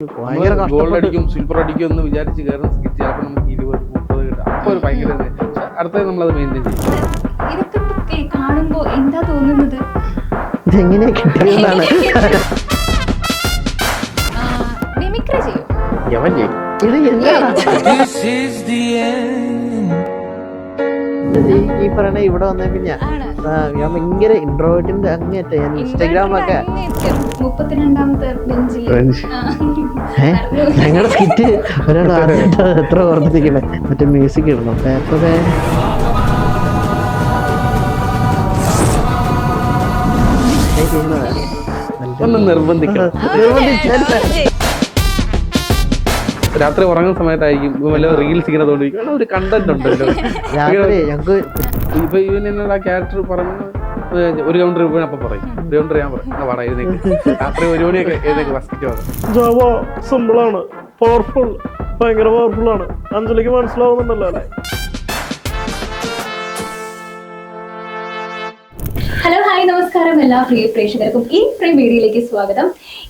ഭയങ്കര ഗോൾഡ് അടിക്കും സിൽവർ അടിക്കും എന്ന് വിചാരിച്ച് കയറുന്ന സ്കിറ്റ് ചിലപ്പോൾ നമുക്ക് 20-30 കിട്ടും. അപ്പോൾ ഒരു ഭയങ്കര അടുത്തത് നമ്മളത് മെയിൻറ്റെയിൻ ചെയ്യും. ഇതൊക്കെ കാണുമ്പോ എന്താ തോന്നുന്നത്? ഇതെങ്ങനെ കിട്ടിയതാണ് മിമിക്രി ചെയ്യും. ഇത് എന്താണ് ഈ പറയണ ഇവിടെ വന്ന പിന്നെ ഞാൻ ഭയങ്കര ഇൻട്രോവേർട്ടിന്റെ അങ്ങേറ്റ ഞാൻ ഇൻസ്റ്റാഗ്രാം ഒക്കെ 32ാമത്തെ ബെഞ്ചിൽ ഞങ്ങളുടെ സ്കിറ്റ് ഒരാൾ ആദ്യമായിട്ട് എത്ര ഓർമ്മിച്ചിരിക്കണേ മറ്റേ മ്യൂസിക് ഇടണം പേപ്പർ ഒന്ന് നിർബന്ധിക്കണം. രാത്രി ഉറങ്ങുന്ന സമയത്തായിരിക്കും വല്ല റീൽസ് ഇങ്ങനെ തോന്നിരിക്കും ഒരു കണ്ടന്റ് ഉണ്ടല്ലോ. ഇപ്പൊ ഇവൻ ആ ക്യാരക്ടർ പറഞ്ഞു 1 കൗണ്ടർ രൂപ അപ്പൊ പറയും 1 കൗണ്ടർ ഞാൻ പറയും വാടാ എഴുന്നേക്ക് രാത്രി 1 മണിയൊക്കെ എഴുന്നേക്ക് ഫസ്റ്റ് ജാവ സിമ്പിൾ ആണ്, പവർഫുൾ, ഭയങ്കര പവർഫുൾ ആണ്. അഞ്ജലിക്ക് മനസ്സിലാവുന്നുണ്ടല്ലോ അല്ലേ? ഹലോ ഹായ് നമസ്കാരം എല്ലാ പ്രിയ പ്രേക്ഷകർക്കും ഈ ഫ്രെയിം വീഡിയോയിലേക്ക് സ്വാഗതം.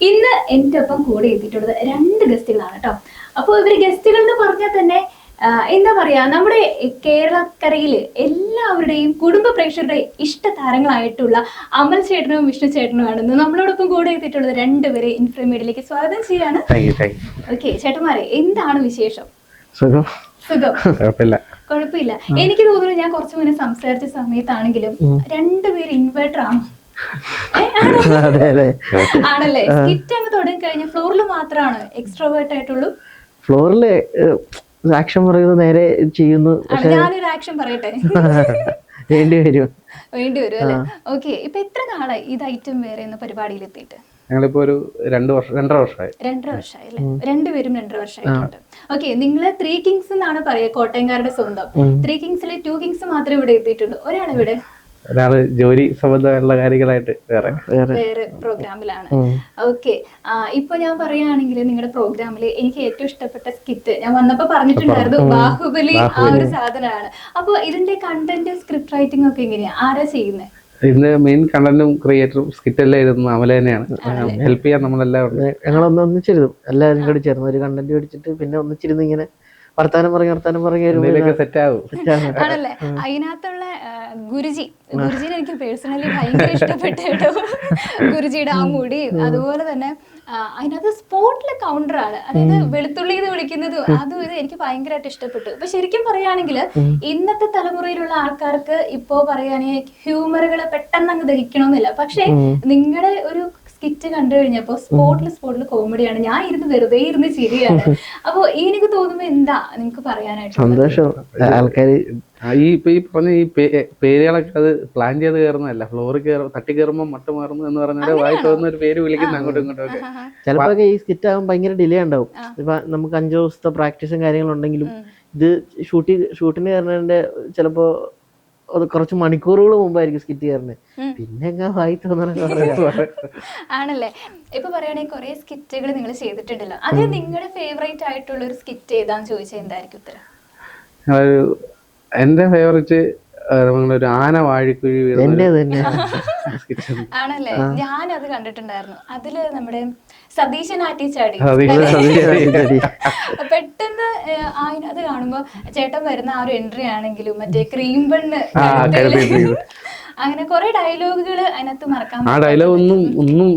ഇന്ന് എൻ്റെ ഒപ്പം കൂടെ എത്തിയിട്ടുള്ളത് 2 ഗസ്റ്റുകളാണ് കേട്ടോ. അപ്പോൾ ഇവർ ഗസ്റ്റുകൾ എന്ന് പറഞ്ഞാൽ തന്നെ എന്താ പറയാ, നമ്മുടെ കേരളക്കരയില് എല്ലാവരുടെയും കുടുംബ പ്രേക്ഷകരുടെ ഇഷ്ട താരങ്ങളായിട്ടുള്ള അമൽ ചേട്ടനും വിഷ്ണു ചേട്ടനുമാണ് ഇന്ന് നമ്മളോടൊപ്പം കൂടെ എത്തിയിട്ടുള്ളത്. 2 പേരെ ഇൻഫ്രെയിം വീഡിയോയിലേക്ക് സ്വാഗതം ചെയ്യാണ്. ഓക്കെ ചേട്ടന്മാരെ, എന്താണ് വിശേഷം? സുഖം? കുഴപ്പമില്ല. എനിക്ക് തോന്നുന്നു ഞാൻ കുറച്ചു മുന്നേ സംസാരിച്ച സമയത്താണെങ്കിലും 2 പേര് ഇൻവേർട്ടർ ആണ് ആണല്ലേ? സ്കിറ്റ് അങ്ങ് തുടങ്ങി കഴിഞ്ഞ ഫ്ലോറിൽ മാത്രമാണ് എക്സ്ട്രോവേർട്ട് ആയിട്ടുള്ളൂ. ഫ്ലോറില് ആക്ഷൻ പറയുന്നത് നേരെ ചെയ്യുന്നു. ഞാനൊരു ആക്ഷൻ പറയട്ടെ? വേണ്ടി വരും അല്ലേ? ഓക്കെ, ഇപ്പൊ എത്ര നാളായി ഇത് ഐറ്റം വേറെ എന്ന പരിപാടിയിൽ എത്തിയിട്ട്? ഞങ്ങളിപ്പോ ഒരു 2 വർഷമായി. 2 വർഷമായി അല്ലേ? 2 പേരും 2 വർഷമായിട്ടുണ്ട്. ഓക്കെ, നിങ്ങള് 3 കിങ്സ് എന്നാണ് പറയുക, കോട്ടയംകാരുടെ സ്വന്തം. 3 കിങ്സിലെ 2 കിങ്സ് മാത്രമേ ഇവിടെ എത്തിയിട്ടുള്ളൂ. ഒരാളിവിടെ ജോലി സംബന്ധമായുള്ള കാര്യങ്ങളായിട്ട് വേറെ പ്രോഗ്രാമിലാണ്. ഓക്കെ, ഇപ്പൊ ഞാൻ പറയുകയാണെങ്കിൽ നിങ്ങളുടെ പ്രോഗ്രാമില് എനിക്ക് ഏറ്റവും ഇഷ്ടപ്പെട്ട സ്കിറ്റ് ഞാൻ വന്നപ്പോ പറഞ്ഞിട്ടുണ്ടായിരുന്നു, ബാഹുബലി ആ ഒരു സാധനമാണ്. അപ്പൊ ഇതിന്റെ കണ്ടന്റ് സ്ക്രിപ്റ്റ് റൈറ്റിംഗ് ഒക്കെ എങ്ങനെയാ, ആരാ ചെയ്യുന്നത്? ഇതിന്റെ മെയിൻ കണ്ടന്റും ക്രിയേറ്ററും സ്കിറ്റ് എല്ലാം എഴുതുന്ന അമല തന്നെയാണ്. ഹെൽപ്പ് ചെയ്യാൻ നമ്മളെല്ലാം ഒന്നിച്ചിരുന്നു, എല്ലാവരും കൂടി ചേർന്ന് ഒരു കണ്ടന്റ് പിടിച്ചിട്ട് പിന്നെ ഒന്നിച്ചിരുന്ന് ഇങ്ങനെ വർത്താനം പറഞ്ഞ് സെറ്റ് ആവും ആണല്ലേ? അതിനകത്തുള്ള ഗുരുജിനെ എനിക്ക് പേഴ്സണലി ഭയങ്കര ഇഷ്ടപ്പെട്ടു കേട്ടോ. ഗുരുജിയുടെ ആ മുടി, അതുപോലെ തന്നെ അതിനകത്ത് സ്പോട്ടിലെ കൗണ്ടറാണ്, അതായത് വെളുത്തുള്ളി എന്ന് വിളിക്കുന്നത്, അതും ഇത് എനിക്ക് ഭയങ്കരമായിട്ട് ഇഷ്ടപ്പെട്ടു. അപ്പൊ ശരിക്കും പറയുകയാണെങ്കിൽ ഇന്നത്തെ തലമുറയിലുള്ള ആൾക്കാർക്ക് ഇപ്പോ പറയുകയാണെങ്കിൽ ഹ്യൂമറുകൾ പെട്ടെന്ന് അങ്ങ് ദഹിക്കണമെന്നില്ല. പക്ഷെ നിങ്ങളുടെ ഒരു സ്കിറ്റ് കണ്ടു കഴിഞ്ഞപ്പോ സ്പോട്ടില് കോമഡിയാണ്. ഞാൻ വെറുതെ ഇരുന്ന് ചിരിയാണ്. അപ്പൊ എനിക്ക് തോന്നുമ്പോ എന്താ നിങ്ങക്ക് പറയാനായിട്ട്? സന്തോഷം. ആൾക്കാര് ഈ പറഞ്ഞ ഈ പേരുകളൊക്കെ അത് പ്ലാൻ ചെയ്ത് കയറുന്നതല്ല, ഫ്ലോറിൽ തട്ടി കയറുമ്പോ മട്ട മാറുന്നു എന്ന് പറഞ്ഞാൽ വായി തോന്നുന്ന ഒരു പേര് വിളിക്കുന്ന അങ്ങോട്ടും ഇങ്ങോട്ടും ഒക്കെ. ചിലപ്പോ ഈ സ്കിറ്റ് ആകുമ്പോൾ ഭയങ്കര ഡിലേ ഉണ്ടാവും. ഇപ്പൊ നമുക്ക് 5 ദിവസത്തെ പ്രാക്ടീസും കാര്യങ്ങളുണ്ടെങ്കിലും ഇത് ഷൂട്ടിന് കയറുന്നതിന്റെ ചിലപ്പോ കുറച്ച് മണിക്കൂറുകൾ മുമ്പായിരിക്കും സ്കിറ്റ് കയറുന്നത്. പിന്നെ വായി തോന്നുന്ന ആണല്ലേ? ഇപ്പൊ പറയുകയാണെങ്കിൽ കുറെ സ്കിറ്റുകൾ നിങ്ങൾ ചെയ്തിട്ടുണ്ടല്ലോ, അതിൽ നിങ്ങളുടെ ഫേവറേറ്റ് ആയിട്ടുള്ള ഒരു സ്കിറ്റ് ഏതാന്ന് ചോദിച്ചാൽ എന്തായിരിക്കും ഉത്തരം? എന്റെ ഫേവറേറ്റ് ഒരു ആന വാഴിക്കുഴി ആണല്ലേ? ഞാനത് കണ്ടിട്ടുണ്ടായിരുന്നു. അതില് നമ്മുടെ സതീശൻ ആറ്റിച്ചാടി പെട്ടെന്ന് അത് കാണുമ്പോ ചേട്ടൻ വരുന്ന ആ ഒരു എൻട്രി ആണെങ്കിലും മറ്റേ ക്രീം ബണ്ണ്, അങ്ങനെ കുറെ ഡയലോഗുകൾ അതിനകത്ത് മറക്കാൻ. ആ ഡയലോഗ് ഒന്നും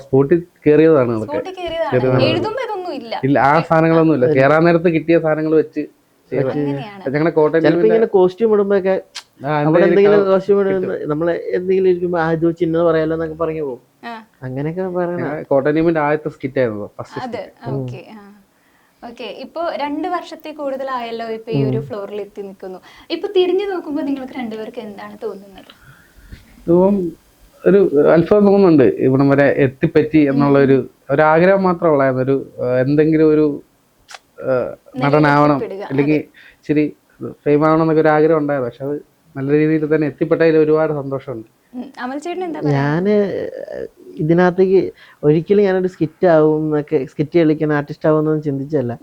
സ്പോട്ടിൽ കയറിയതാണ്. എഴുതുമ്പോ ഇതൊന്നും ഇല്ല, ആ സാധനങ്ങളൊന്നും ഇല്ല. കേറാൻ നേരത്ത് കിട്ടിയ സാധനങ്ങൾ വെച്ച് ഞങ്ങളുടെ കോട്ടയം കോസ്റ്റ്യൂം ഇടുമ്പോഴൊക്കെ എന്തെങ്കിലും കോസ്റ്റ്യൂം ഇടുമ്പോ നമ്മള് എന്തെങ്കിലും ഇരിക്കുമ്പോ അത് ചിന്നത് പറയാലോ എന്നൊക്കെ പറഞ്ഞു പോകും. അങ്ങനെയൊക്കെ കോട്ടയം ടീമിന്റെ ആദ്യത്തെ സ്കിറ്റ് ആയിരുന്നു. ഓക്കെ, ഇപ്പൊ 2 വർഷത്തിൽ കൂടുതലായല്ലോ ഇപ്പൊ ഈ ഒരു ഫ്ലോറിൽ എത്തി നിൽക്കുന്നു. ഇപ്പൊ തിരിഞ്ഞു നോക്കുമ്പോ നിങ്ങൾക്ക് 2 പേർക്ക് എന്താണ് തോന്നുന്നത്? ഒരു അത്ഭുതം തോന്നുന്നുണ്ട്. ഇവിടം വരെ എത്തിപ്പറ്റി എന്നുള്ള ഒരു ആഗ്രഹം മാത്രമേ ഉള്ളായിരുന്നു. ഒരു എന്തെങ്കിലും ഒരു നടനാവണം, അല്ലെങ്കിൽ ഇച്ചിരി ഫെയിം ആവണം എന്നൊക്കെ ഒരു ആഗ്രഹം ഉണ്ടായിരുന്നു. പക്ഷെ അത് നല്ല രീതിയിൽ തന്നെ എത്തിപ്പെട്ടതിൽ ഒരുപാട് സന്തോഷമുണ്ട്. ഞാന് ഇതിനകത്തേക്ക് ഒരിക്കലും ഞാനൊരു സ്കിറ്റ് ആവും എന്നൊക്കെ, സ്കിറ്റ് കളിക്കാൻ ആർട്ടിസ്റ്റ് ആവുമെന്നൊന്നും ചിന്തിച്ചല്ല.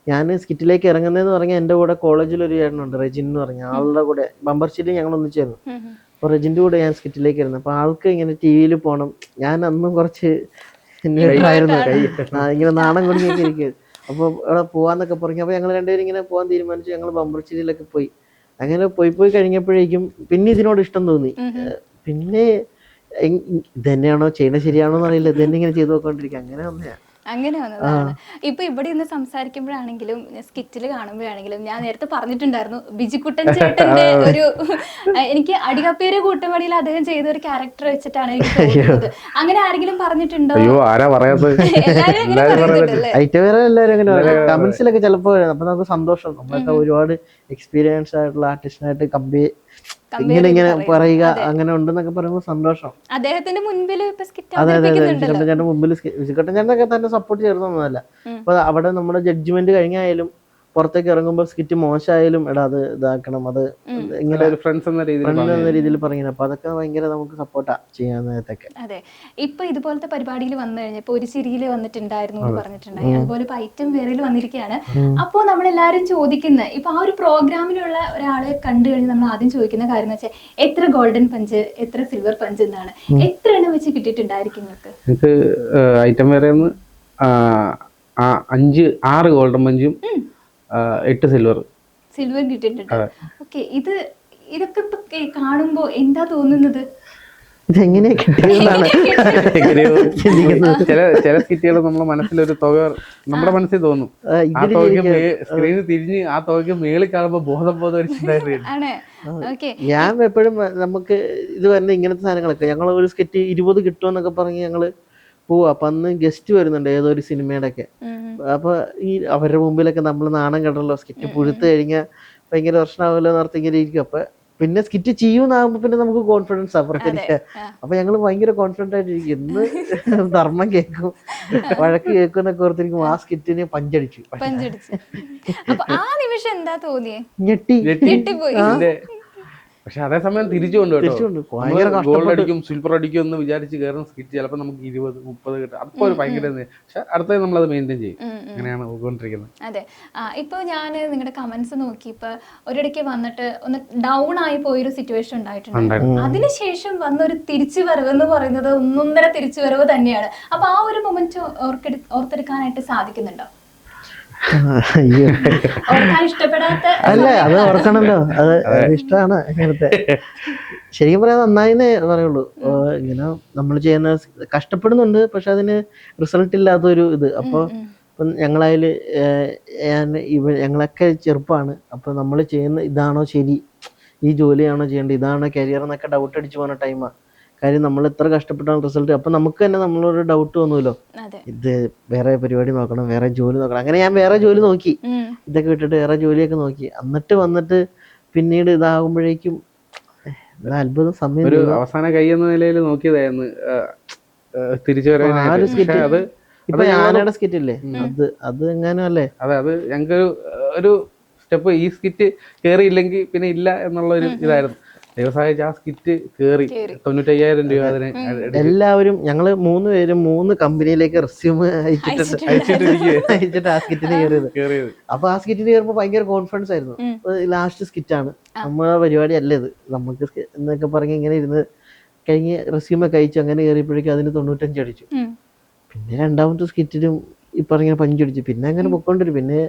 ഞാൻ സ്കിറ്റിലേക്ക് ഇറങ്ങുന്നതെന്ന് പറഞ്ഞാൽ എൻ്റെ കൂടെ കോളേജിൽ ഒരു ചേട്ടനുണ്ട്, റെജിൻ എന്ന് പറഞ്ഞ ആളുടെ കൂടെ ബമ്പർ ഷീറ്റിൽ ഞങ്ങൾ ഒന്നിച്ചായിരുന്നു. അപ്പോൾ റെജിൻ്റെ കൂടെ ഞാൻ സ്കിറ്റിലേക്ക് ഇരുന്നു. അപ്പോൾ ആൾക്ക് ഇങ്ങനെ TV-യിൽ പോകണം. ഞാൻ അന്നും കുറച്ച് ഇൻവേർട്ടർ ആയിരുന്നു. ഇങ്ങനെ നാണം കുടുങ്ങിയൊക്കെ ഇരിക്കും. അപ്പോൾ അവിടെ പോവാന്നൊക്കെ പറഞ്ഞു. അപ്പോൾ ഞങ്ങൾ രണ്ടുപേരും ഇങ്ങനെ പോകാൻ തീരുമാനിച്ചു. ഞങ്ങൾ ബമ്പർച്ചിരിയിലൊക്കെ പോയി. അങ്ങനെ പോയി കഴിഞ്ഞപ്പോഴേക്കും പിന്നെ ഇതിനോട് ഇഷ്ടം തോന്നി. പിന്നെ ഇത് തന്നെയാണോ ചെയ്യണത് ശരിയാണോ എന്നറിയില്ല, ഇത് തന്നെ ഇങ്ങനെ ചെയ്തു നോക്കൊണ്ടിരിക്കുക. അങ്ങനെ വന്നയാ. അങ്ങനെ വന്നതാണ്. ഇപ്പൊ ഇവിടെ ഇന്ന് സംസാരിക്കുമ്പോഴാണെങ്കിലും സ്കിറ്റിൽ കാണുമ്പോഴാണെങ്കിലും ഞാൻ നേരത്തെ പറഞ്ഞിട്ടുണ്ടായിരുന്നു, ബിജിക്കുട്ടൻ ചേട്ടന്റെ ഒരു എനിക്ക് അടികപ്പേര് കൂട്ടമണിയിൽ അദ്ദേഹം ചെയ്ത ഒരു ക്യാരക്ടർ വെച്ചിട്ടാണ് എനിക്ക് തോന്നുന്നത്. അങ്ങനെ ആരെങ്കിലും പറഞ്ഞിട്ടുണ്ടോ? എല്ലാരും അങ്ങനെ പറയുന്നുണ്ടല്ലേ? എല്ലാവരും അങ്ങനെ കമന്റ്സിലൊക്കെ ചിലപ്പോ. അപ്പൊ നമുക്ക് സന്തോഷം, നമ്മളൊക്കെ ഒരുപാട് എക്സ്പീരിയൻസ് ആയിട്ടുള്ള ആർട്ടിസ്റ്റിനായിട്ട് ഇങ്ങനെ പറയുക, അങ്ങനെ ഉണ്ടെന്നൊക്കെ പറയുമ്പോൾ സന്തോഷം. അദ്ദേഹത്തിന്റെ മുൻപിൽ അതെ ചേട്ടന്റെ മുമ്പിൽ വിജിക്കട്ടൻ ചേട്ടനൊക്കെ തന്നെ സപ്പോർട്ട് ചേർന്നൊന്നുമല്ല. അപ്പൊ അവിടെ നമ്മുടെ ജഡ്ജ്മെന്റ് കഴിഞ്ഞായാലും പുറത്തേക്ക് ഇറങ്ങുമ്പോൾ സ്കിറ്റ് മോശമായാലും എടാ അത് ഇതാക്കണം, അത് ഇങ്ങനെ ഫ്രണ്ട്സ് എന്ന രീതിയിൽ പറയുന്നത്. അപ്പൊ അതൊക്കെ ഭയങ്കര നമുക്ക് സപ്പോർട്ടാ ചെയ്യാൻ നേരത്തൊക്കെ. അതെ, ഇപ്പൊ ഇതുപോലത്തെ പരിപാടിയിൽ വന്നു കഴിഞ്ഞപ്പോ ഒരു ചിരിയിൽ വന്നിട്ടുണ്ടായിരുന്നു എന്ന് പറഞ്ഞിട്ടുണ്ടായി. അതുപോലെ ഇപ്പൊ ഐറ്റം വേറെയിൽ വന്നിരിക്കുകയാണ്. അപ്പോ നമ്മളെല്ലാരും ചോദിക്കുന്ന ഇപ്പൊ ആ ഒരു പ്രോഗ്രാമിലുള്ള ഒരാളെ കണ്ടു കഴിഞ്ഞാൽ നമ്മൾ ആദ്യം ചോദിക്കുന്ന കാര്യം എന്ന് വെച്ചാൽ എത്ര ഗോൾഡൻ പഞ്ച്, എത്ര സിൽവർ പഞ്ച് എന്നാണ്. എത്ര എണ്ണം വെച്ച് കിട്ടിയിട്ടുണ്ടായിരിക്കും നിങ്ങൾക്ക്? ഐറ്റം വേറെ 6 ഗോൾഡൻ പഞ്ചും 8 സിൽവർ കിട്ടിയിട്ടുണ്ട്. ഓക്കെ, ഇതൊക്കെ ഇപ്പൊ കാണുമ്പോ എന്താ തോന്നുന്നത്? ഇതെങ്ങനെയാ കിട്ടിയതെന്നാണ് ചില സ്കിറ്റുകൾ നമ്മുടെ മനസ്സിലൊരു തുക നമ്മുടെ മനസ്സിൽ തോന്നും. ആ തുകയ്ക്ക് സ്ക്രീനിൽ തിരിഞ്ഞ് ആ തുകയ്ക്ക് മേളിൽ കാണുമ്പോ ബോധം ഞാൻ എപ്പോഴും നമുക്ക് ഇത് വരുന്ന ഇങ്ങനത്തെ സാധനങ്ങളൊക്കെ ഞങ്ങൾ ഒരു സ്കിറ്റ് 20 കിട്ടുമെന്നൊക്കെ പറഞ്ഞ് ഞങ്ങള് പോവാ. അപ്പൊ അന്ന് ഗസ്റ്റ് വരുന്നുണ്ട് ഏതോ ഒരു സിനിമയുടെ ഒക്കെ. അപ്പൊ ഈ അവരുടെ മുമ്പിലൊക്കെ നമ്മൾ നാണം കണ്ടല്ലോ, സ്കിറ്റ് പുഴുത്ത് കഴിഞ്ഞാൽ ഭയങ്കര പ്രശ്നമാവല്ലോ എന്നോർത്ത് ഇങ്ങനെ ഇരിക്കും. അപ്പൊ പിന്നെ സ്കിറ്റ് ചെയ്യുന്നാകുമ്പോ പിന്നെ നമുക്ക് കോൺഫിഡൻസ് അപ്പുറത്തിരിക്കുക. അപ്പൊ ഞങ്ങള് ഭയങ്കര കോൺഫിഡന്റ് ആയിട്ടിരിക്കും. ഇന്ന് ധർമ്മം കേൾക്കും, വഴക്ക് കേൾക്കും എന്നൊക്കെ ഓർത്തിരിക്കും. ആ സ്കിറ്റിന് പഞ്ചടിച്ചു. ഞെട്ടി. പക്ഷെ അതേസമയം തിരിച്ചു ഗോൾഡ് അടിക്കും സിൽവർ അടിക്കും എന്ന് വിചാരിച്ച് കയറുന്ന സ്കിറ്റ് ചിലപ്പോൾ നമുക്ക് 20-30 കിട്ടും. അപ്പോൾ ഒരു ഭയങ്കര, പക്ഷെ അടുത്തത് നമ്മളത് മെയിൻറ്റെയിൻ ചെയ്യും. അങ്ങനെയാണ് പോയിക്കൊണ്ടിരിക്കുന്നത്. അതെ, ഇപ്പൊ ഞാൻ നിങ്ങളുടെ കമന്റ്സ് നോക്കി ഇപ്പൊ ഒരിടയ്ക്ക് വന്നിട്ട് ഒന്ന് ഡൗൺ ആയി പോയൊരു സിറ്റുവേഷൻ ഉണ്ടായിട്ടുണ്ട്. അതിനുശേഷം വന്നൊരു തിരിച്ചു വരവ് എന്ന് പറയുന്നത് 1.5 തിരിച്ചു വരവ് തന്നെയാണ്. അപ്പൊ ആ ഒരു മൊമെന്റ് ഓർത്തെടുക്കാനായിട്ട് സാധിക്കുന്നുണ്ടോ? അല്ല, അത് ഓർക്കണല്ലോ, അത് ഇഷ്ടമാണ്. അങ്ങനത്തെ ശരിക്കും പറയാൻ നന്നായിന്നേ പറയുള്ളൂ. ഇങ്ങനെ നമ്മൾ ചെയ്യുന്ന കഷ്ടപ്പെടുന്നുണ്ട്, പക്ഷെ അതിന് റിസൾട്ട് ഇല്ലാത്തൊരു ഇത്. അപ്പോൾ ഇപ്പം ഞങ്ങളതിൽ ഞങ്ങളൊക്കെ ചെറുപ്പമാണ്. അപ്പോൾ നമ്മൾ ചെയ്യുന്ന ഇതാണോ ശരി, ഈ ജോലിയാണോ ചെയ്യേണ്ടത്, ഇതാണോ കരിയർ എന്നൊക്കെ ഡൗട്ട് അടിച്ചു പോകുന്ന ടൈമാണ്. കാര്യം നമ്മൾ എത്ര കഷ്ടപ്പെട്ടാണ് റിസൾട്ട്. അപ്പൊ നമുക്ക് തന്നെ നമ്മളൊരു ഡൗട്ട് തോന്നുമല്ലോ, ഇത് വേറെ പരിപാടി നോക്കണം, വേറെ ജോലി നോക്കണം. അങ്ങനെ ഞാൻ വേറെ ജോലി നോക്കി, ഇതൊക്കെ വിട്ടിട്ട് വേറെ ജോലിയൊക്കെ നോക്കി. എന്നിട്ട് വന്നിട്ട് പിന്നീട് ഇതാകുമ്പോഴേക്കും അത്ഭുതം. സമയം ഒരു അവസാന കൈ എന്ന നിലയിൽ നോക്കിയതായിരുന്നു തിരിച്ചു വരാൻ. ഇപ്പൊ ഞാനയുടെ സ്കിറ്റ് ഇല്ലേ, അത് എങ്ങാനും അല്ലേ? അതെ, അത് ഞങ്ങൾക്ക് ഒരു സ്റ്റെപ്പ് ഈ സ്കിറ്റ് കയറിയില്ലെങ്കിൽ പിന്നെ ഇല്ല എന്നുള്ളൊരു ഇതായിരുന്നു. വ്യവസായ ആ സ്കിറ്റ് കയറി 95,000 രൂപ അതിന് എല്ലാവരും ഞങ്ങള് 3 പേരും 3 കമ്പനിയിലേക്ക് റെസ്യൂം അയച്ചിട്ട് ആ സ്കിറ്റിന് കയറിയത്. അപ്പൊ ആ സ്കിറ്റിന് കയറുമ്പോ ഭയങ്കര കോൺഫിഡൻസ് ആയിരുന്നു. ലാസ്റ്റ് സ്കിറ്റാണ്, നമ്മളെ പരിപാടി അല്ല ഇത്, നമുക്ക് എന്നൊക്കെ പറഞ്ഞ് ഇങ്ങനെ ഇരുന്ന് കഴിഞ്ഞ് റെസ്യൂമൊക്കെ അയച്ചു. അങ്ങനെ കയറിയപ്പോഴേക്കും അതിന് 95 അടിച്ചു. പിന്നെ രണ്ടാമത്തെ സ്കിറ്റിനും ഈ പറഞ്ഞ പഞ്ചടിച്ചു. പിന്നെ അങ്ങനെ പൊക്കോണ്ടിരിക്കും, പിന്നെ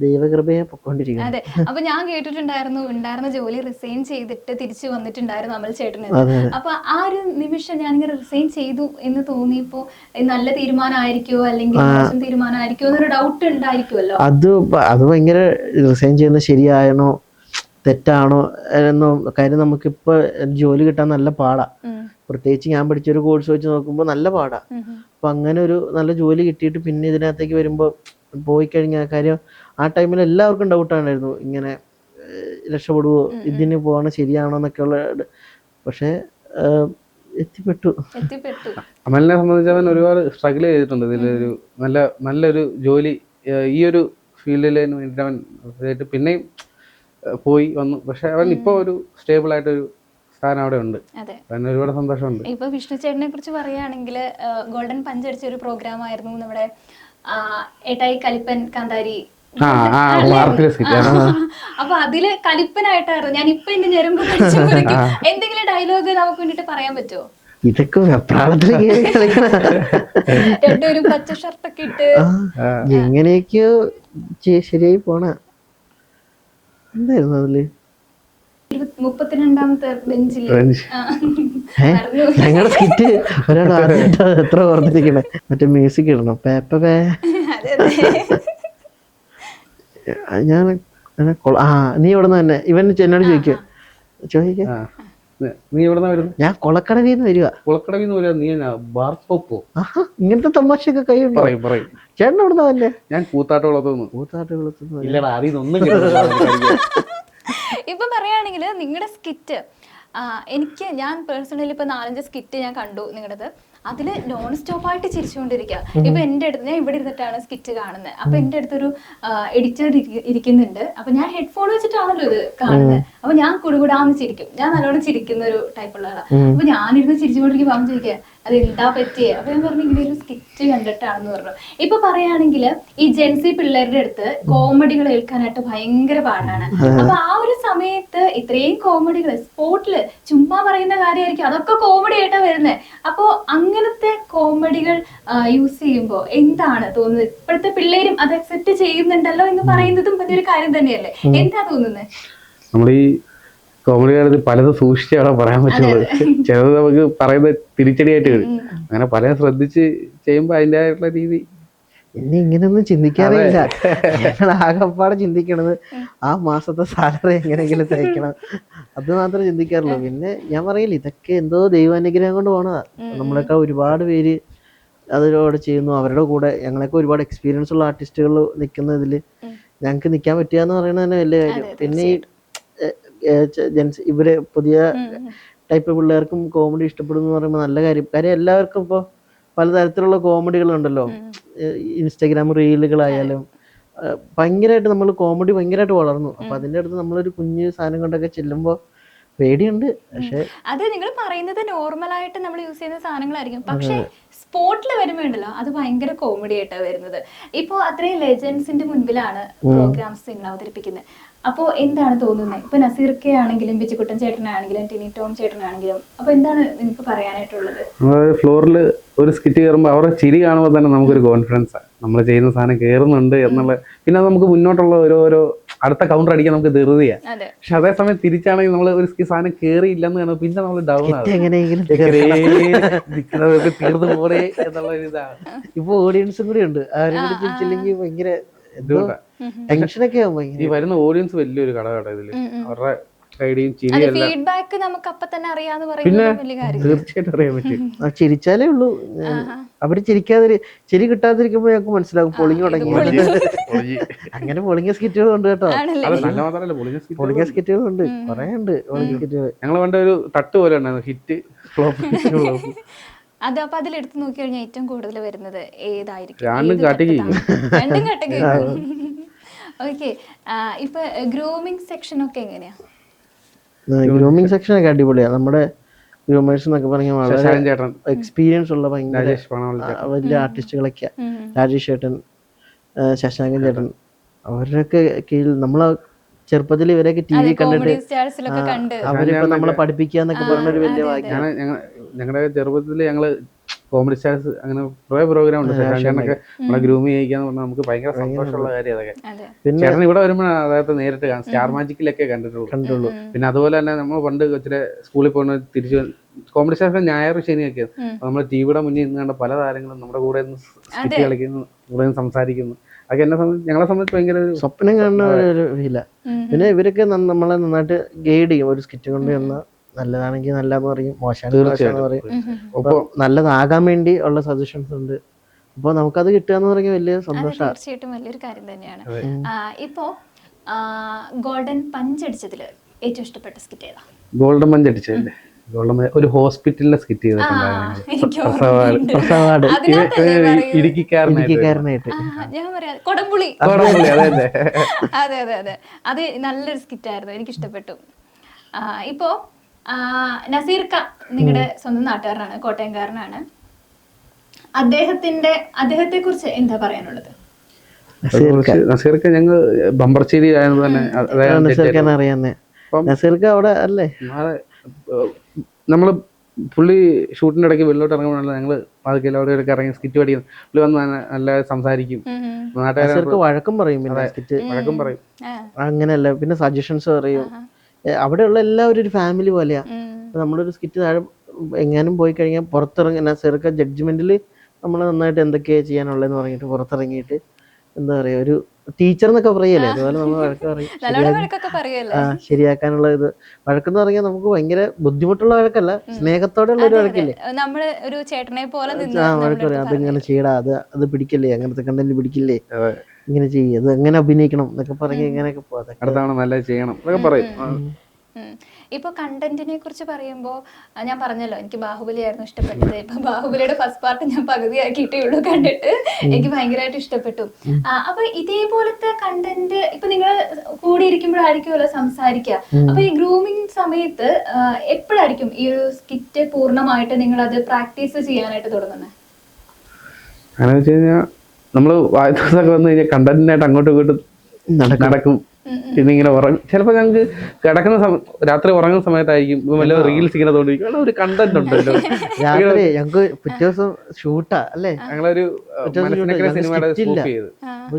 ദൈവകൃപയെ പൊക്കോണ്ടിരിക്കും. അതെ, അപ്പൊ ഞാൻ കേട്ടിട്ടുണ്ടായിരുന്ന ജോലി റിസൈൻ ചെയ്തിട്ട് തിരിച്ചു വന്നിട്ടുണ്ടായിരുന്നു അമൽ ചേട്ടന്. അപ്പൊ ആ ഒരു നിമിഷം ഞാനിങ്ങനെ റിസൈൻ ചെയ്തു എന്ന് തോന്നിയപ്പോ നല്ല തീരുമാനമായിരിക്കോ അല്ലെങ്കിൽ മോശം തീരുമാനമായിരിക്കോ എന്നൊരു ഡൗട്ട് ഉണ്ടായിരിക്കുമല്ലോ. അത് ഭയങ്കര റിസൈൻ ചെയ്യുന്നത് ശരിയാണോ തെറ്റാണോ എന്നോ കാര്യം. നമുക്കിപ്പോ ജോലി കിട്ടാൻ നല്ല പാടാ, പ്രത്യേകിച്ച് ഞാൻ പഠിച്ചൊരു കോഴ്സ് വെച്ച് നോക്കുമ്പോൾ നല്ല പാടാ. അപ്പൊ അങ്ങനെ ഒരു നല്ല ജോലി കിട്ടിയിട്ട് പിന്നെ ഇതിനകത്തേക്ക് വരുമ്പോൾ പോയി കഴിഞ്ഞാൽ കാര്യം ആ ടൈമിൽ എല്ലാവർക്കും ഡൗട്ടാണായിരുന്നു, ഇങ്ങനെ രക്ഷപ്പെടുവോ, ഇതിന് പോകണ ശരിയാണോ എന്നൊക്കെയുള്ള. പക്ഷെ എത്തിപ്പെട്ടു. അമലിനെ സംബന്ധിച്ച് അവൻ ഒരുപാട് സ്ട്രഗിൾ ചെയ്തിട്ടുണ്ട് ഇതിലൊരു നല്ലൊരു ജോലി ഈ ഒരു ഫീൽഡിന് വേണ്ടിയിട്ട് അവൻ പിന്നെയും പോയി വന്നു. പക്ഷെ അവൻ ഇപ്പൊ ഒരു സ്റ്റേബിൾ ആയിട്ടൊരു സ്ഥാനം അവിടെ ഉണ്ട്. അതിന് ഒരുപാട് സന്തോഷമുണ്ട്. ഇപ്പൊ വിഷ്ണു ചേട്ടനെ കുറിച്ച് പറയുകയാണെങ്കിൽ ഗോൾഡൻ പഞ്ച് അടിച്ച ഒരു പ്രോഗ്രാം ആയിരുന്നു നമ്മുടെ ഏട്ടായി കലിപ്പൻ കാന്താരി. അപ്പൊ അതില് കലിപ്പനായിട്ടായിരുന്നു. ഞാൻ ഇപ്പൊ എന്റെ ഞെരുമ്പ് എന്തെങ്കിലും ഡയലോഗ് നമുക്ക് വേണ്ടിട്ട് പറയാൻ പറ്റുമോ? ഇതൊക്കെ വെപ്രാളത്തിൽ കളിക്കണ രണ്ടുപേരും പച്ച ഷർട്ടൊക്കെ ഇട്ട് എങ്ങനെയൊക്കെയോ ശരിയായി പോണ. എന്തായിരുന്നു അതില് 32ാമത്തെ ബെഞ്ചിൽ ഞങ്ങളുടെ സ്കിറ്റ് ഒരാൾ ആദ്യമായിട്ട് എത്ര ഓർത്തിരിക്കണേ. മറ്റേ മ്യൂസിക് ഇടണം പേ ഞാൻ നീ ഇവിടെ നിന്ന് തന്നെ ഇവൻ എന്നോട് ചോദിക്ക നീ എവിടെന്നാ വരുന്നത്? ഞാൻ കൊളക്കടവിൽ നിന്ന് വരിക. കുളക്കടവിൽ നിന്ന് വരിക. നീ ബാർ സ്റ്റോപ്പോ? ഇങ്ങനത്തെ തമാശയൊക്കെ കൈയുണ്ടോ? പറയും. ചേട്ടൻ എവിടുന്ന വല്ലേ? ഞാൻ കൂത്താട്ടുകുളത്തുനിന്ന്. കൂത്താട്ടുകുളത്തുനിന്ന്. ഇല്ലടാ അറിയൊന്നും. ഇപ്പൊ പറയുകയാണെങ്കിൽ നിങ്ങളുടെ സ്കിറ്റ് ഞാൻ പേഴ്സണലി ഇപ്പൊ 4-5 സ്കിറ്റ് ഞാൻ കണ്ടു നിങ്ങളുടേത്. അതില് നോൺ സ്റ്റോപ്പ് ആയിട്ട് ചിരിച്ചുകൊണ്ടിരിക്കുക. ഇപ്പൊ എന്റെ അടുത്ത് ഞാൻ ഇവിടെ ഇരുന്നിട്ടാണ് സ്കിറ്റ് കാണുന്നത്. അപ്പൊ എന്റെ അടുത്തൊരു എഡിറ്റർ ഇരിക്കുന്നുണ്ട്. അപ്പൊ ഞാൻ ഹെഡ്ഫോൺ വെച്ചിട്ടാണല്ലോ ഇത് കാണുന്നത്. അപ്പൊ ഞാൻ കുടുകൂടാന്ന് ചിരിക്കും. ഞാൻ നല്ലോണം ചിരിക്കുന്ന ഒരു ടൈപ്പുള്ള ആളാണ്. അപ്പൊ ഞാനിരുന്ന് ചിരിച്ചുകൊണ്ടിരിക്കും. പറഞ്ഞു ചോദിക്കുക അത് എന്താ പറ്റിയേ? അപ്പൊ ഞാൻ പറഞ്ഞു ഇങ്ങനെ ഒരു സ്കിറ്റ് കണ്ടിട്ടാണെന്ന് പറഞ്ഞു. ഇപ്പൊ പറയുകയാണെങ്കിൽ ഈ ജെൻസി പിള്ളേരുടെ അടുത്ത് കോമഡികൾ കേൾക്കാനായിട്ട് ഭയങ്കര പാടാണ്. അപ്പൊ ആ ഒരു സമയത്ത് ഇത്രയും കോമഡികൾ സ്പോട്ടില് ചുമ്മാ പറയുന്ന കാര്യമായിരിക്കും, അതൊക്കെ കോമഡി ആയിട്ടാ വരുന്നത്. അപ്പോ അങ്ങനത്തെ കോമഡികൾ യൂസ് ചെയ്യുമ്പോ എന്താണ് തോന്നുന്നത്? ഇപ്പോഴത്തെ പിള്ളേരും അത് അക്സെപ്റ്റ് ചെയ്യുന്നുണ്ടല്ലോ എന്ന് പറയുന്നതും വലിയൊരു കാര്യം തന്നെയല്ലേ? എന്താ തോന്നുന്നത്? നമ്മൾ ഈ കോമഡി കാര്യത്തിൽ പലതും സൂക്ഷിച്ച് അവിടെ പറയാൻ പറ്റുള്ളൂ. ചിലത് നമുക്ക് പറയുന്നത് തിരിച്ചടിയായിട്ട് വരും. അങ്ങനെ പലതും ശ്രദ്ധിച്ച് ചെയ്യുമ്പോ അതിൻ്റെതായിട്ടുള്ള രീതി. എന്നെ ഇങ്ങനെയൊന്നും ചിന്തിക്കാറില്ല. ഞങ്ങൾ ആകെപ്പാടെ ചിന്തിക്കണത് ആ മാസത്തെ സാലറി എങ്ങനെയെങ്കിലും തയ്ക്കണം, അത് മാത്രമേ ചിന്തിക്കാറുള്ളൂ. പിന്നെ ഞാൻ പറയില്ല, ഇതൊക്കെ എന്തോ ദൈവാനുഗ്രഹം കൊണ്ട് പോണതാ. നമ്മളൊക്കെ ഒരുപാട് പേര് അതിലൂടെ ചെയ്യുന്നു. അവരുടെ കൂടെ ഞങ്ങളൊക്കെ ഒരുപാട് എക്സ്പീരിയൻസ് ഉള്ള ആർട്ടിസ്റ്റുകൾ നിൽക്കുന്നതിൽ ഞങ്ങൾക്ക് നിൽക്കാൻ പറ്റുക എന്ന് പറയുന്നത് തന്നെ വലിയ കാര്യം. പിന്നെ ഈ ഇവര് പുതിയ ടൈപ്പ് പിള്ളേർക്കും കോമഡി ഇഷ്ടപ്പെടുന്നു എന്ന് പറയുമ്പോൾ നല്ല കാര്യം. കാര്യം എല്ലാവർക്കും ഇപ്പോൾ പലതരത്തിലുള്ള കോമഡികളുണ്ടല്ലോ. ഇൻസ്റ്റാഗ്രാം റീലുകളായാലും ഭയങ്കരമായിട്ട് നമ്മൾ കോമഡി ഭയങ്കരമായിട്ട് വളർന്നു. അപ്പൊ അതിൻ്റെ അടുത്ത് നമ്മളൊരു കുഞ്ഞു സാധനം കൊണ്ടൊക്കെ ചെല്ലുമ്പോൾ പേടിയുണ്ട്. പക്ഷെ അത് നിങ്ങൾ പറയുന്നത് നോർമലായിട്ട് നമ്മൾ യൂസ് ചെയ്യുന്ന സാധനങ്ങളായിരിക്കും. പക്ഷെ സ്പോട്ടിൽ വരുമ്പോണ്ടല്ലോ അത് ഭയങ്കര കോമഡി ആയിട്ടാണ് വരുന്നത്. ഇപ്പോൾ അത്രയും ലെജൻസിന്റെ മുൻപിലാണ് പ്രോഗ്രാംസ് നിങ്ങൾ അവതരിപ്പിക്കുന്നത്. അപ്പോൾ എന്താണ് തോന്നുന്നത്? ഇപ്പൊ നസീർക്കെ ആണെങ്കിലും ബിജുക്കുട്ടൻ ചേട്ടനാണെങ്കിലും ടിനി ടോം ചേട്ടനാണെങ്കിലും അപ്പൊ എന്താണ് നിങ്ങൾക്ക് പറയാനായിട്ടുള്ളത്? ഫ്ലോറിൽ ഒരു സ്കിറ്റ് കയറുമ്പോൾ അവരുടെ ചിരി കാണുമ്പോൾ തന്നെ നമുക്കൊരു കോൺഫിഡൻസാണ്, നമ്മൾ ചെയ്യുന്ന സാധനം കയറുന്നുണ്ട് എന്നുള്ള. പിന്നെ നമുക്ക് മുന്നോട്ടുള്ള ഓരോരോ അടുത്ത കൗണ്ടർ അടിക്കാൻ നമുക്ക് ധൃതിയാണ്. പക്ഷെ അതേസമയം തിരിച്ചാണെങ്കിൽ നമ്മൾ ഒരു സാധനം കയറിയില്ലെന്ന് കാണുമ്പോൾ പിന്നെ നമ്മൾ ഡൗൺ ആകും, തീർന്നു പോരെ എന്നുള്ള ഒരു ഇതാണ്. ഇപ്പൊ ഓഡിയൻസും കൂടി ഉണ്ട്, അവരുടെ തിരിച്ചില്ലെങ്കിൽ ഭയങ്കര ടെൻഷനൊക്കെ ആവും. ഈ വരുന്ന ഓഡിയൻസ് വലിയൊരു ഘടകമാണ് ഇതില്. അവരുടെ ഐഡിയയും ചിരിയും ഫീഡ്ബാക്ക് നമുക്ക് അപ്പൊ തന്നെ അറിയാന്ന് പിന്നെ പറയുന്നത് തീർച്ചയായിട്ടും അറിയാൻ പറ്റും. ചിരിച്ചാലേ ഉള്ളൂ. അവര് ചിരി കിട്ടാതിരിക്കുമ്പോ ഞങ്ങൾക്ക് മനസ്സിലാവും പൊളിഞ്ഞു തുടങ്ങി. അങ്ങനെ പൊളിഞ്ഞ സ്കിറ്റുകൾ ഉണ്ട് കേട്ടോ. പൊളിഞ്ഞ സ്കിറ്റുകൾ ഉണ്ട്, കുറെ ഉണ്ട് പൊളിഞ്ഞ സ്കിറ്റുകൾ. ഞങ്ങൾ വേണ്ട ഒരു തട്ട് പോലെ ഉണ്ടായിരുന്നു, ഹിറ്റ് ഫ്ലോപ്പ്. അത് അപ്പൊ അതിലെടുത്ത് നോക്കി കഴിഞ്ഞാൽ ഏറ്റവും കൂടുതൽ വരുന്നത് ഏതായിരിക്കും? രണ്ടും കാട്ടിക്ക്. ഓക്കെ. ഇപ്പൊ ഗ്രൂമിംഗ് സെക്ഷൻ ഒക്കെ എങ്ങനെയാ? ഗ്രൂമിംഗ് സെക്ഷൻ ഒക്കെ അടിപൊളിയാ. നമ്മുടെ ഗ്രൂമേഴ്സ് എന്നൊക്കെ പറഞ്ഞാൽ വളരെ എക്സ്പീരിയൻസ് ഉള്ള ഭയങ്കര വലിയ ആർട്ടിസ്റ്റുകളൊക്കെ. രാജേഷ് ചേട്ടൻ, ശശാങ്കൻ ചേട്ടൻ, അവരുടെയൊക്കെ കീഴിൽ നമ്മളെ ചെറുപ്പത്തിൽ ഇവരൊക്കെ ടി വി കണ്ടിട്ട് അവരിപ്പോ നമ്മളെ പഠിപ്പിക്കാന്നൊക്കെ പറഞ്ഞൊരു വലിയ ഭാഗ്യം. ഞങ്ങളുടെ ചെറുപ്പത്തിൽ ഞങ്ങള് കോമഡി സ്റ്റാർസ് അങ്ങനെ കുറെ പ്രോഗ്രാം ഉണ്ട്. ശശാങ്കനൊക്കെ നമ്മളെ ഗ്രൂമ് ചെയ്യിക്കാന്ന് പറഞ്ഞാൽ നമുക്ക് ഭയങ്കര സന്തോഷമുള്ള കാര്യം അതൊക്കെ. പിന്നെ ചേട്ടൻ ഇവിടെ വരുമ്പോഴാണ് അതായത് നേരിട്ട് കാണാം. സ്റ്റാർ മാജിക്കിലൊക്കെ കണ്ടിട്ടുള്ളൂ. പിന്നെ അതുപോലെ തന്നെ നമ്മൾ പണ്ട് കൊച്ചിലെ സ്കൂളിൽ പോകുന്ന തിരിച്ചു കോമഡി സ്റ്റാർസ് ഞായർ ശനിയൊക്കെ നമ്മൾ ടിവിയുടെ മുന്നിൽ നിന്ന് കണ്ട പല താരങ്ങളും നമ്മുടെ കൂടെ സ്കിറ്റ് കളിക്കുന്നു, കൂടെ സംസാരിക്കുന്നു. അതൊക്കെ എന്നെ സംബന്ധിച്ച് ഞങ്ങളെ സംബന്ധിച്ച് ഭയങ്കര സ്വപ്നം കാണുന്ന ഒരു ഫീല. പിന്നെ ഇവരൊക്കെ നമ്മളെ നന്നായിട്ട് ഗൈഡ് ചെയ്യും. ഒരു സ്കിറ്റ് കൊണ്ട് ചെന്നാൽ നല്ലതാണെങ്കിൽ നല്ലതെന്ന് പറയും, മോശമാണെന്ന് പറയും. അപ്പോൾ നല്ലതാകാൻ വേണ്ടി ഉള്ള സജഷൻസ് ഉണ്ട്. അപ്പോൾ നമുക്കത് കിട്ടുക എന്ന് പറഞ്ഞാൽ വലിയ സന്തോഷമാണ്. തീർച്ചയായിട്ടും വലിയൊരു കാര്യം തന്നെയാണ്. ഇപ്പോ ഗോൾഡൻ പഞ്ച് അടിച്ചതില് ഏറ്റവും ഇഷ്ടപ്പെട്ട സ്കിറ്റ് ഏതാ? ഗോൾഡൻ പഞ്ച് അടിച്ചതല്ലേ, ഒരു ഹോസ്പിറ്റലിലെ സ്കിറ്റ് ഇടുക്കിക്കാരനായിട്ട്. ഞാൻ പറയാം കൊടംപുളി. അതെ അതെ അതെ, അത് നല്ലൊരു സ്കിറ്റ് ആയിരുന്നു, എനിക്ക് ഇഷ്ടപ്പെട്ടു. ഇപ്പോ നസീർക്ക നിങ്ങളുടെ സ്വന്തം നാട്ടുകാരനാണ്, കോട്ടയംകാരനാണ്. അദ്ദേഹത്തെ കുറിച്ച് എന്താ പറയാനുള്ളത്? നസീർക്ക ഞങ്ങൾ ബമ്പർശ്ശേരി ആയത് തന്നെ നസീർക്കാണ് അറിയാവുന്നേ. നസീർക്ക അവിടെ അല്ലേ നമ്മള് പുള്ളി ഷൂട്ടിൻ്റെ ഇടയ്ക്ക് വെളിലോട്ട് ഇറങ്ങുമ്പോഴല്ല ഞങ്ങൾ അവിടെയൊക്കെ ഇറങ്ങി സ്കിറ്റ് പഠിക്കുന്നത്. പുള്ളി വന്ന് നല്ല സംസാരിക്കും, നാട്ടുകാരെ വഴക്കം പറയും, പിന്നെ സ്കിറ്റ് വഴക്കം പറയും. അങ്ങനെയല്ല, പിന്നെ സജഷൻസ് പറയും. അവിടെയുള്ള എല്ലാവരും ഒരു ഫാമിലി പോലെയാ. നമ്മളൊരു സ്കിറ്റ് താഴെ എങ്ങാനും പോയി കഴിഞ്ഞാൽ പുറത്തിറങ്ങി ചെറുക്ക ജഡ്ജ്മെന്റിൽ നമ്മൾ നന്നായിട്ട് എന്തൊക്കെയാ ചെയ്യാനുള്ളതെന്ന് പറഞ്ഞിട്ട് പുറത്തിറങ്ങിയിട്ട് എന്താ പറയാ, ഒരു ടീച്ചർ എന്നൊക്കെ പറയല്ലേ, അതുപോലെ നമ്മൾ വഴക്ക് പറയും. ശരിയാക്കാനുള്ള ഇത് വഴക്കെന്ന് പറഞ്ഞാൽ നമുക്ക് ഭയങ്കര ബുദ്ധിമുട്ടുള്ള വഴക്കല്ല, സ്നേഹത്തോടെയുള്ള ഒരു വഴക്കില്ലേ. നമ്മള് ഒരു ചേട്ടനെ പോലെ വഴക്ക് പറയാം, അതിങ്ങനെ ചെയ്യടാ, അത് പിടിക്കല്ലേ, അങ്ങനത്തെ കണ്ടന്റ് പിടിക്കില്ലേ, ഇങ്ങനെ ചെയ്യും, അത് എങ്ങനെ അഭിനയിക്കണം എന്നൊക്കെ പറഞ്ഞ് ഇങ്ങനെയൊക്കെ പോകാം, അടുത്താണ് നല്ല ചെയ്യണം എന്നൊക്കെ പറയും. ഇപ്പൊ കണ്ടന്റിനെ കുറിച്ച് പറയുമ്പോൾ ഞാൻ പറഞ്ഞല്ലോ എനിക്ക് ബാഹുബലി ആയിരുന്നു ഇഷ്ടപ്പെട്ടത്. ഇപ്പൊ ബാഹുബലിയുടെ ഫസ്റ്റ് പാർട്ട് ഞാൻ പകുതിയാക്കിയിട്ടേ ഉള്ളൂ കണ്ടിട്ട്, എനിക്ക് ഭയങ്കരമായിട്ട് ഇഷ്ടപ്പെട്ടു. അപ്പൊ ഇതേപോലത്തെ കണ്ടന്റ് ഇപ്പൊ നിങ്ങൾ കൂടിയിരിക്കുമ്പോഴായിരിക്കുമല്ലോ സംസാരിക്കുക. അപ്പൊ ഈ ഗ്രൂമിങ് സമയത്ത് എപ്പോഴായിരിക്കും ഈ ഒരു സ്കിറ്റ് പൂർണ്ണമായിട്ട് നിങ്ങൾ അത് പ്രാക്ടീസ് ചെയ്യാനായിട്ട് തുടങ്ങുന്നത്? അങ്ങനെ വെച്ച് കഴിഞ്ഞാൽ നമ്മള് വായതൊക്കെ വന്നു കഴിഞ്ഞാൽ കണ്ടന്റിനായിട്ട് അങ്ങോട്ടും ഇങ്ങോട്ടും നടക്കും. പിന്നെ ഇങ്ങനെ ഉറങ്ങും. ചിലപ്പോൾ ഞങ്ങൾക്ക് കിടക്കുന്ന രാത്രി ഉറങ്ങുന്ന സമയത്തായിരിക്കും വല്ല റീൽസ് ഇങ്ങനെ തോന്നിരിക്കും, ഒരു കണ്ടന്റ് ഉണ്ടല്ലോ. രാത്രി ഞങ്ങൾക്ക് പിറ്റേ ദിവസം ഷൂട്ടാ അല്ലേ, ഞങ്ങളൊരു സിനിമയുടെ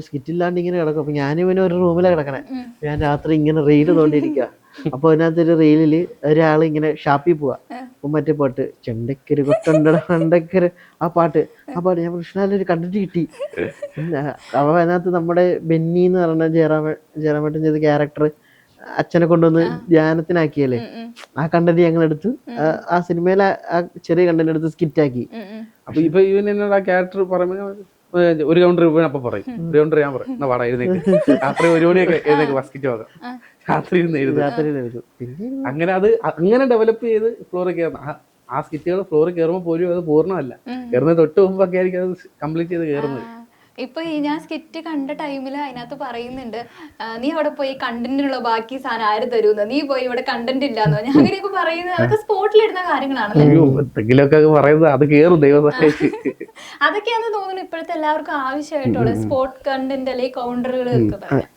സ്കിറ്റ് ഇല്ലാണ്ട് ഇങ്ങനെ കിടക്കും. അപ്പൊ ഞാനിവന് ഒരു റൂമിലാണ് കിടക്കണേ, ഞാൻ രാത്രി ഇങ്ങനെ റീല് തോണ്ടിയിരിക്കുക. അപ്പൊ അതിനകത്തൊരു റീലില് ഒരാൾ ഇങ്ങനെ ഷാപ്പിൽ പോവാ, അപ്പൊ മറ്റേ പാട്ട് ചെണ്ടക്കര് കൊട്ടണ്ടട കണ്ടക്കര് ആ പാട്ട് ഞാൻ കൃഷ്ണാലൊരു കണ്ടിട്ട് കിട്ടി. അപ്പൊ അതിനകത്ത് നമ്മുടെ ബെന്നി എന്ന് പറഞ്ഞ ജയറാമേട്ടൻ ചെയ്ത ക്യാരക്ടർ അച്ഛനെ കൊണ്ടുവന്ന് ധ്യാനത്തിനാക്കിയല്ലേ, ആ കണ്ടന്റ് ഞങ്ങൾ എടുത്ത് ആ സിനിമയിലെ ആ ചെറിയ കണ്ടന്റ് എടുത്ത് സ്കിറ്റാക്കി. അപ്പൊ ഇപ്പൊ ഇവൻ എന്നോട് ആ ക്യാരക്ടർ പറയുമ്പോ ഒരു കൗണ്ടർ ഇവൻ അപ്പൊ പറയും, ഒരു കൗണ്ടർ ഞാൻ പറയും, എന്നാ വാടാ എഴുന്നേക്ക്, രാത്രി 1 മണിയൊക്കെ എഴുന്നേക്ക് സ്കിറ്റ് നോക്കാം, രാത്രി അങ്ങനെ അത് അങ്ങനെ ഡെവലപ്പ് ചെയ്ത് ഫ്ലോറിൽ കയറണം. ആ സ്കിറ്റുകൾ ഫ്ലോറിൽ കയറുമ്പോൾ പോലും അത് പൂർണ്ണമല്ല, കയറുന്നത് തൊട്ട് മുമ്പൊക്കെ ആയിരിക്കും അത് കംപ്ലീറ്റ് ചെയ്ത് കയറുന്നത്. ഇപ്പൊ ഈ ഞാൻ സ്കിറ്റ് കണ്ട ടൈമിൽ അതിനകത്ത് പറയുന്നുണ്ട്, നീ അവിടെ പോയി കണ്ടന്റിനുള്ള ബാക്കി സാധനം ആര് തരുമെന്ന്, നീ പോയി ഇവിടെ കണ്ടന്റ് ഇല്ലാന്നോ, ഞാൻ അങ്ങനെയൊക്കെ പറയുന്നത് അതൊക്കെ സ്പോട്ടിലിടുന്ന കാര്യങ്ങളാണല്ലോ. എന്തെങ്കിലുമൊക്കെ പറയുന്നത് അത് കേറും ദൈവം. അതൊക്കെയാന്ന് തോന്നുന്നു ഇപ്പോഴത്തെ എല്ലാവർക്കും ആവശ്യമായിട്ടുള്ളത്, സ്പോട്ട് കണ്ടന്റ് അല്ലെങ്കിൽ കൗണ്ടറുകൾ ഒക്കെ പറയാം.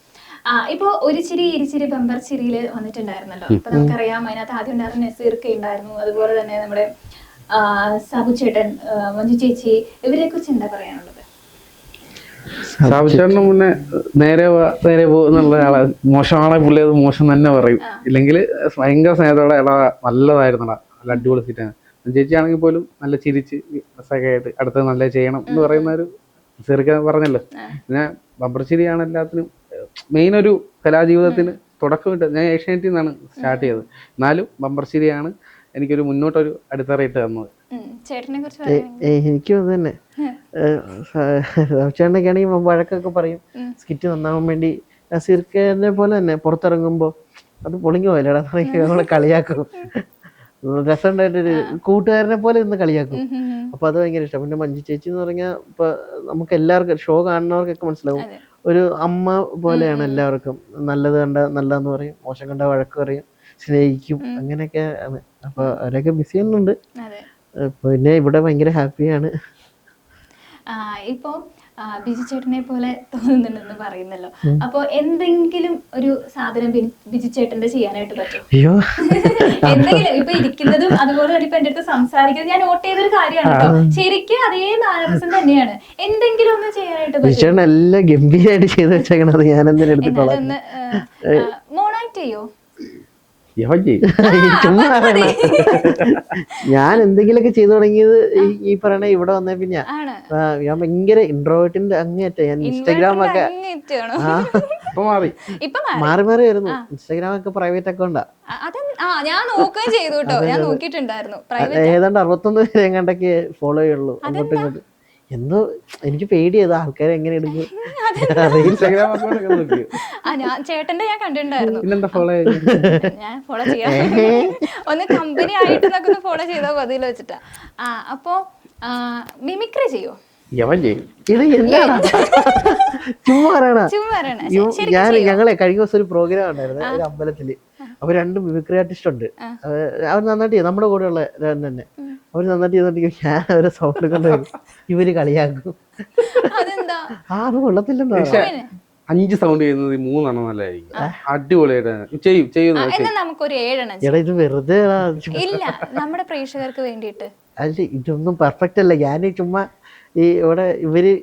ഇപ്പൊ ഒരു ചിരി ഇരുചിരി ബമ്പർ ചിരിയില് വന്നിട്ടുണ്ടായിരുന്നല്ലോ. ഇപ്പൊ നമുക്കറിയാം അതിനകത്ത് ആദ്യം ഉണ്ടായിരുന്ന നസീർക്ക് ഉണ്ടായിരുന്നു, അതുപോലെ തന്നെ നമ്മുടെ സാബു ചേട്ടൻ, മഞ്ജു ചേച്ചി, ഇവരെ കുറിച്ച് എന്താ പറയാനുള്ളത്? സാബുചേട്ടന് മുന്നേ നേരെ പോകുന്നുള്ള ആളെ, മോശമാണെ പുള്ളി അത് മോശം തന്നെ പറയും, ഇല്ലെങ്കിൽ ഭയങ്കര സ്നേഹത്തോടെ എടാ നല്ലതായിരുന്നടാ, നല്ല അടിപൊളി സീറ്റാണ്. ചേച്ചിയാണെങ്കിൽ പോലും നല്ല ചിരിച്ച് രസമൊക്കെ ആയിട്ട് അടുത്തത് നല്ല ചെയ്യണം എന്ന് പറയുന്ന ഒരു ചെറുക്കാൻ പറഞ്ഞല്ലോ. പിന്നെ ബമ്പർ ചിരിയാണ് എല്ലാത്തിനും മെയിൻ. ഒരു കലാജീവിതത്തിന് തുടക്കമിട്ട് ഞാൻ ഏഷ്യാനെറ്റിൽ നിന്നാണ് സ്റ്റാർട്ട് ചെയ്തത്, എന്നാലും ബമ്പർ ചിരിയാണ് എനിക്കൊരു മുന്നോട്ടൊരു അടിത്തറയിട്ട് തന്നത്. എനിക്കും അത് തന്നെ. ചേട്ടനൊക്കെ ആണെങ്കിൽ വഴക്കൊക്കെ പറയും, സ്കിറ്റ് നന്നാവാൻ വേണ്ടി. നസീർക്കനെ പോലെ തന്നെ പുറത്തിറങ്ങുമ്പോ അത് പൊളിഞ്ഞു പോയല്ലേടാ നമ്മളെ കളിയാക്കും, രസമുണ്ടായിട്ടൊരു കൂട്ടുകാരനെ പോലെ ഇന്ന് കളിയാക്കും. അപ്പൊ അത് ഭയങ്കര ഇഷ്ടം. പിന്നെ മഞ്ജു ചേച്ചി എന്ന് പറഞ്ഞാൽ ഇപ്പൊ നമുക്ക് എല്ലാവർക്കും ഷോ കാണുന്നവർക്കൊക്കെ മനസ്സിലാവും, ഒരു അമ്മ പോലെയാണ് എല്ലാവർക്കും. നല്ലത് കണ്ട നല്ലതെന്ന് പറയും, മോശം കണ്ട വഴക്ക് പറയും, സ്നേഹിക്കും, അങ്ങനെയൊക്കെ ആണ്. അപ്പൊ അവരൊക്കെ ബിസി ചെയ്യുന്നുണ്ട്. പിന്നെ ഇവിടെ ഭയങ്കര ഹാപ്പിയാണ്. ഇപ്പൊ ബിജു ചേട്ടനെ പോലെ തോന്നുന്നുണ്ടെന്ന് പറയുന്നല്ലോ, അപ്പൊ എന്തെങ്കിലും ഒരു സാധനം ബിജു ചേട്ടന്റെ ചെയ്യാനായിട്ട് പറ്റും? അയ്യോ എന്തെങ്കിലും ഇപ്പൊ ഇരിക്കുന്നതും അതുപോലെ തന്നെ ഇപ്പൊ എന്റെ അടുത്ത് സംസാരിക്കുന്നത് ഞാൻ നോട്ട് ചെയ്തൊരു കാര്യമാണ് കേട്ടോ, ശരിക്കും അതേ മാനറിസം തന്നെയാണ്. എന്തെങ്കിലും ഒന്ന് ചെയ്യാനായിട്ട് പറ്റും? എല്ലാം ഗംഭീരമായിട്ട് ചെയ്ത് വെച്ചേക്കണത് ഞാൻ എന്തിനാ എടുത്തിട്ടുള്ളത്? മോണാക്ട് ചെയ്യോ? ഞാൻ എന്തെങ്കിലുമൊക്കെ ചെയ്തു തുടങ്ങിയത് ഈ പറയണ ഇവിടെ വന്നേ പിന്നെ ഞാൻ ഭയങ്കര ഇൻട്രോവേർട്ടിന്റെ അങ്ങേറ്റ. ഞാൻ ഇൻസ്റ്റാഗ്രാം ഒക്കെ മാറി മാറി വരുന്നു. ഇൻസ്റ്റാഗ്രാം ഒക്കെ പ്രൈവറ്റ് അക്കൗണ്ടാ, ഏതാണ്ട് 61 പേരെ എങ്ങാണ്ടൊക്കെ ഫോളോ ചെയ്യുള്ളൂ. അങ്ങോട്ടും ഇങ്ങോട്ടും എന്തോ എനിക്ക് പേടിയത് ആൾക്കാരെ എങ്ങനെ എടുക്കും. ചേട്ടന്റെ ഞാൻ കണ്ടിട്ടുണ്ടായിരുന്നു, ഞാൻ ഫോളോ ചെയ്യാം, ഒന്ന് കമ്പനി ആയിട്ട് ഫോളോ ചെയ്താൽ മതിയിൽ വെച്ചിട്ടാ. അപ്പൊ മിമിക്രി ചെയ്യോ? ഞങ്ങളെ കഴിഞ്ഞ ദിവസം ഒരു പ്രോഗ്രാം ഉണ്ടായിരുന്നു ഒരു അമ്പലത്തില്. അപ്പൊ 2 മിമിക്രി ആർട്ടിസ്റ്റ് ഉണ്ട്. അവർ നന്നായിട്ട് നമ്മുടെ കൂടെ ഉള്ള തന്നെ അവര് നന്നായിട്ട് ചെയ്തോണ്ടിരിക്കും. ഞാൻ അവരെ സൗണ്ട് കൊണ്ട് ഇവര് കളിയാക്കും. അത് കൊള്ളത്തില്ലെന്നോ? 5 സൗണ്ട് ചെയ്യുന്നത് ഈ 3 നല്ലതായിരിക്കും. അടിപൊളിയായിട്ട് ചെയ്യും. എന്നാ നമുക്കൊരു 7 എണ്ണം എടാ ഇത് വെറുതെ ഇല്ല നമ്മുടെ പ്രേക്ഷകർക്ക് വേണ്ടിയിട്ട്. അല്ല ഇതൊന്നും പെർഫെക്റ്റ് അല്ല. ഞാൻ ചുമ്മാ ഈ ഇവിടെ ഇവര്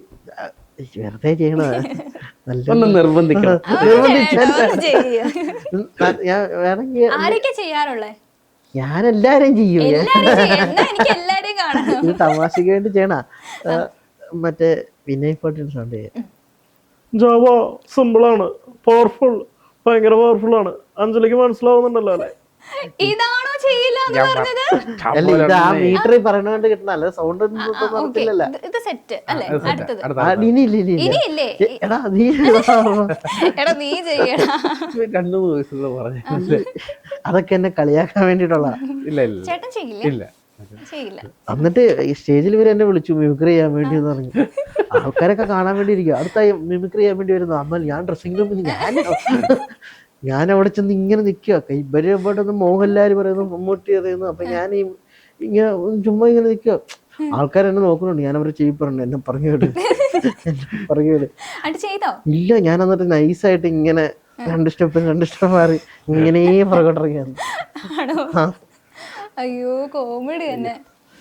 വെറുതെ ചെയ്യണത് നല്ല ഒന്ന് നിർബന്ധിക്കണം. ഞാൻ വേണമെങ്കിൽ ആരൊക്കെ ചെയ്യാറുള്ളേ? ഞാൻ എല്ലാരും ചെയ്യും. എനിക്ക് എല്ലാരെയും കാണണം. ഇത് തമാശക്ക് വേണ്ടി ചെയ്യണ മറ്റേ വിനയ് പാട്ടിൽ സൗണ്ട് ചെയ്യാം. ജാവ സിമ്പിളാണ്, പവർഫുൾ, ഭയങ്കര പവർഫുൾ ആണ്. അഞ്ജലിക്ക് മനസ്സിലാവുന്നുണ്ടല്ലോ അല്ലേ? ഇതാണോ ചെയ്യില്ല എന്ന് പറഞ്ഞത്? അല്ല ഇത് ആ മീറ്ററിൽ പറയണോണ്ട് കിട്ടുന്നല്ല സൗണ്ട് ഒന്നും നടത്തില്ലല്ലോ. ഇത് സെറ്റ് അല്ലേ? അടുത്തത് ഇനിയില്ലേ എടാ നീ എടാ നീ ചെയ്യടാ. 2-3 വയസ്സുള്ള പറഞ്ഞു. അതൊക്കെ എന്നെ കളിയാക്കാൻ വേണ്ടിട്ടുള്ള. ഇല്ല ഇല്ല ചേട്ടൻ ചെയ്യില്ലേ? ഇല്ല ചെയ്യില്ല. എന്നിട്ട് സ്റ്റേജിൽ ഇവർ എന്നെ വിളിച്ചു മിമിക്രി ചെയ്യാൻ വേണ്ടി എന്ന് പറഞ്ഞു. ആൾക്കാരൊക്കെ കാണാൻ വേണ്ടി ഇരിക്കും. അടുത്ത മിമിക്രി ചെയ്യാൻ വേണ്ടി വരുന്നു. അമ്മ ഞാൻ ഡ്രസ്സിംഗ് റൂമിൽ ഞാൻ അവിടെ ചെന്ന് ഇങ്ങനെ നിൽക്കുക. ഇവര് ഇവിടെ ഒന്ന് മോഹൻലാൽ പറയുന്നു, മമ്മൂട്ടി പറയുന്നു. അപ്പൊ ഞാൻ ഇങ്ങനെ ചുമ്മാ ഇങ്ങനെ നിൽക്കുക. ആൾക്കാർ എന്നെ നോക്കുന്നുണ്ട്. ഞാൻ അവരെ ചെയ്യിപ്പറണ്ട് എന്നെ പറഞ്ഞു വിട്. ഇല്ല ഞാൻ എന്നിട്ട് നൈസായിട്ട് ഇങ്ങനെ 2 സ്റ്റെപ്പ് മാറി ഇങ്ങനെ പുറകോട്ടിറങ്ങിയാണ്. അയ്യോ കോമഡി തന്നെ.